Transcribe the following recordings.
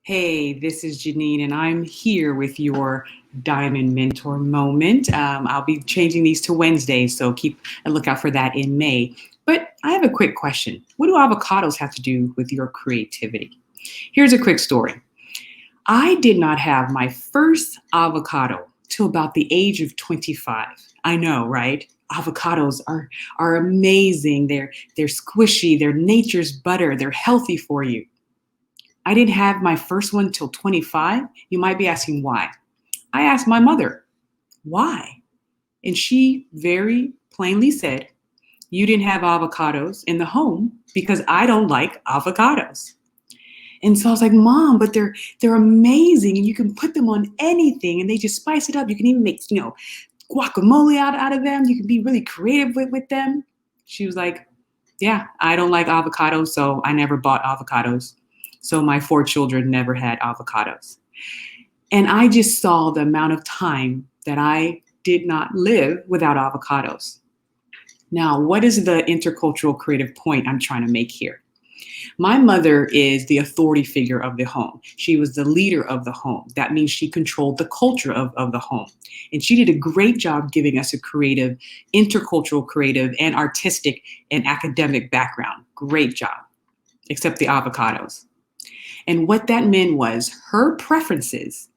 Hey, this is Genein, and I'm here with your Diamond Mentor moment. I'll be changing these to Wednesdays, so keep a lookout for that in May. But I have a quick question. What do avocados have to do with your creativity? Here's a quick story. I did not have my first avocado till about the age of 25. I know, right? Avocados are amazing. They're squishy, they're nature's butter, they're healthy for you. I didn't have my first one till 25. You might be asking why. I asked my mother, why? And she very plainly said, you didn't have avocados in the home because I don't like avocados. And so I was like, Mom, but they're amazing and you can put them on anything and they just spice it up. You can even make, guacamole out of them. You can be really creative with them. She was like, yeah, I don't like avocados, so I never bought avocados. So my 4 children never had avocados. And I just saw the amount of time that I did not live without avocados. Now, what is the intercultural creative point I'm trying to make here? My mother is the authority figure of the home. She was the leader of the home. That means she controlled the culture of the home. And she did a great job giving us a creative, intercultural creative, and artistic and academic background. Great job, except the avocados. And what that meant was her preferences,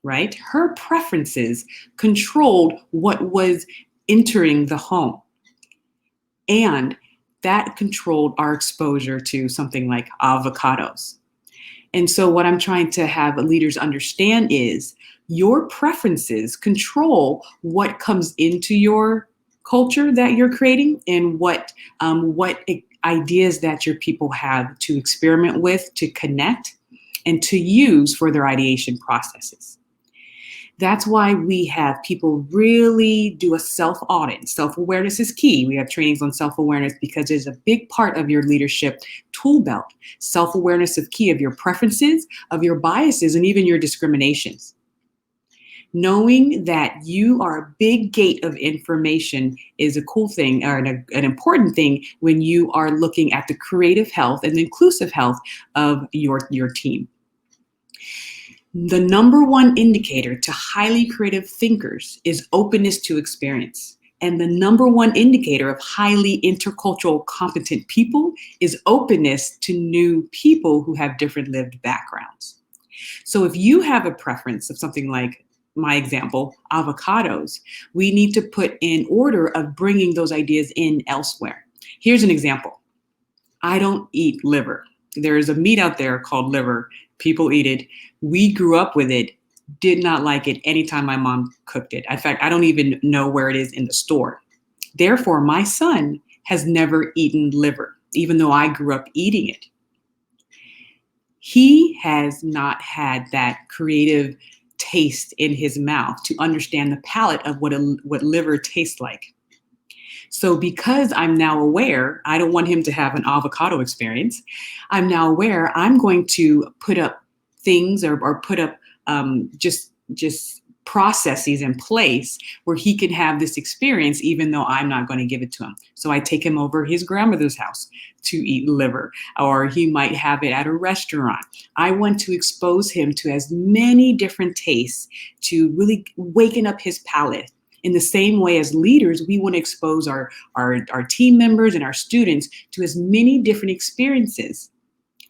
right? Her preferences controlled what was entering the home. And that controlled our exposure to something like avocados. And so what I'm trying to have leaders understand is your preferences control what comes into your culture that you're creating and what ideas that your people have to experiment with, to connect, and to use for their ideation processes. That's why we have people really do a self-audit. Self-awareness is key. We have trainings on self-awareness because it's a big part of your leadership tool belt. Self-awareness is key of your preferences, of your biases, and even your discriminations. Knowing that you are a big gate of information is a cool thing, or an important thing when you are looking at the creative health and the inclusive health of your team. The number one indicator to highly creative thinkers is openness to experience. And the number one indicator of highly intercultural competent people is openness to new people who have different lived backgrounds. So if you have a preference of something like my example, avocados, we need to put in order of bringing those ideas in elsewhere. Here's an example. I don't eat liver. There's a meat out there called liver. People eat it. We grew up with it, did not like it anytime my mom cooked it. In fact, I don't even know where it is in the store. Therefore, my son has never eaten liver, even though I grew up eating it. He has not had that creative taste in his mouth to understand the palate of what liver tastes like. So because I'm now aware, I don't want him to have an avocado experience. I'm now aware I'm going to put up things or put up just processes in place where he can have this experience, even though I'm not going to give it to him. So I take him over his grandmother's house to eat liver, or he might have it at a restaurant. I want to expose him to as many different tastes to really waken up his palate. In the same way as leaders, we want to expose our team members and our students to as many different experiences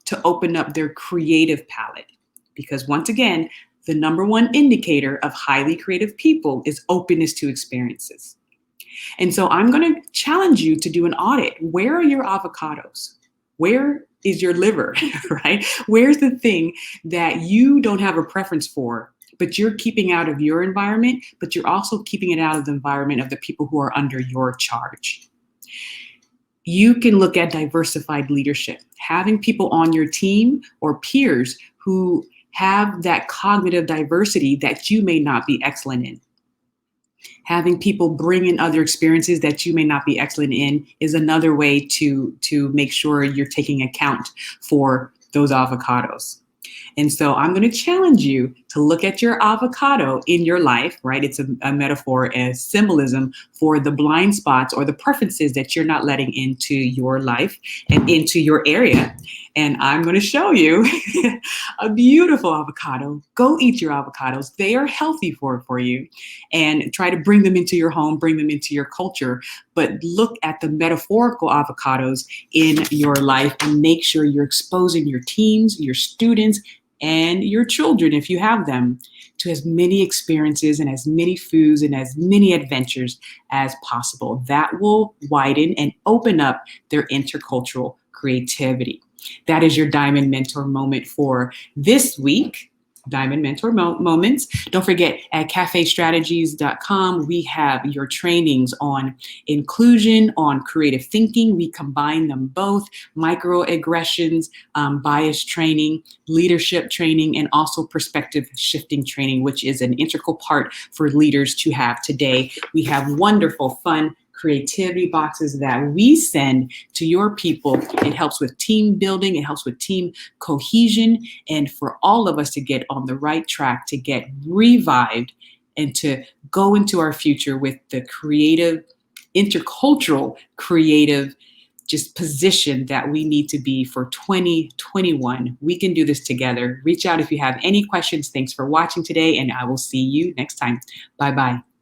to open up their creative palette. Because once again, the number one indicator of highly creative people is openness to experiences. And so I'm going to challenge you to do an audit. Where are your avocados? Where is your liver, right? Where's the thing that you don't have a preference for, but you're keeping out of your environment, but you're also keeping it out of the environment of the people who are under your charge? You can look at diversified leadership, having people on your team or peers who have that cognitive diversity that you may not be excellent in. Having people bring in other experiences that you may not be excellent in is another way to make sure you're taking account for those avocados. And so I'm going to challenge you to look at your avocado in your life, right? It's a metaphor, a symbolism for the blind spots or the preferences that you're not letting into your life and into your area. And I'm going to show you a beautiful avocado. Go eat your avocados. They are healthy for you. And try to bring them into your home, bring them into your culture. But look at the metaphorical avocados in your life and make sure you're exposing your teams, your students, and your children, if you have them, to as many experiences and as many foods and as many adventures as possible. That will widen and open up their intercultural creativity. That is your Diamond Mentor moment for this week. Diamond Mentor Moments. Don't forget, at cafestrategies.com, we have your trainings on inclusion, on creative thinking. We combine them both, microaggressions, bias training, leadership training, and also perspective shifting training, which is an integral part for leaders to have today. We have wonderful, fun, creativity boxes that we send to your people. It helps with team building, it helps with team cohesion, and for all of us to get on the right track, to get revived, and to go into our future with the creative, intercultural, creative just position that we need to be for 2021. We can do this together. Reach out if you have any questions. Thanks for watching today, and I will see you next time. Bye-bye.